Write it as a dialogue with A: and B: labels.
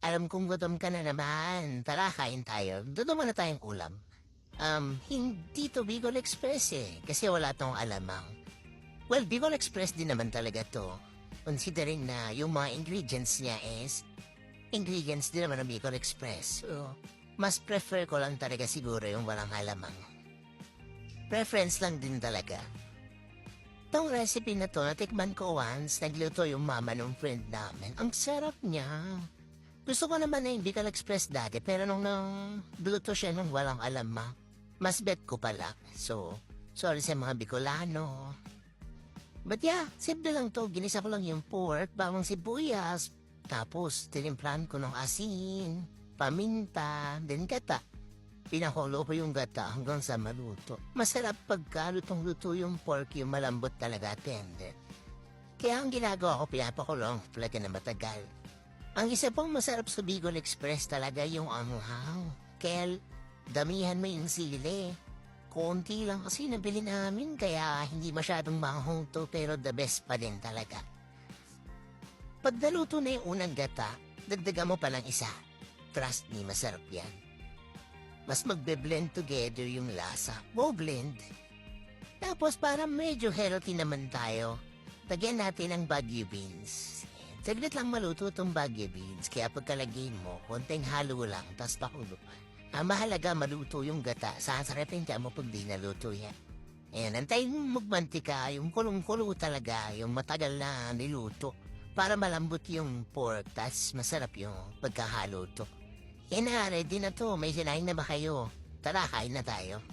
A: Alam kong gutom ka na naman. Tara, kain tayo. Doon naman na tayong ulam. Hindi to Bicol Express eh. Kasi wala tong alamang. Well, Bicol Express din naman talaga to. Considering na yung mga ingredients niya is ingredients din naman ng Bicol Express. So, mas prefer ko lang talaga siguro yung walang alamang. Preference lang din talaga. Tong recipe na to, natikman ko once, nagluto yung mama ng friend namin. Ang sarap niya. Gusto ko naman na yung Bicol Express dati, pero nung luto siya nung walang alamang, mas bet ko pala. So, sorry sa mga Bicolano. But yeah, simple lang to. Ginisa ko lang yung pork, bawang sibuyas. Tapos, tinimplahan ko ng asin, paminta, then gata. Pinakulo ko yung gata hanggang sa maluto. Masarap pagka lutong-luto yung pork, yung malambot talaga, tender. Kaya ang ginagawa ko, pinapakulong talaga na matagal. Ang isa pang masarap sa Bicol Express talaga yung anghang. Kaya damihan mo yung sili. Konti lang kasi nabili namin kaya hindi masyadong mahong to pero the best pa din talaga. Pag naluto na yung unang gata, dagdagan mo pa ng isa. Trust me, masarap yan. Mas magbe-blend together yung lasa. Blend. Tapos para medyo healthy naman tayo, lagyan natin ang Baguio beans. Saglit lang maluto itong Baguio beans, kaya pagkalagay mo, konting halo lang, tas pakulo. Ang mahalaga maluto yung gata, sasarapin ka mo pag di naluto yan. Ayan, antayin mo magmantika, yung kulong-kulo talaga, yung matagal na niluto, para malambot yung pork, tas masarap yung pagkahalo to. Yan na, ready na to, may sinain na ba kayo? Tara, kain na tayo.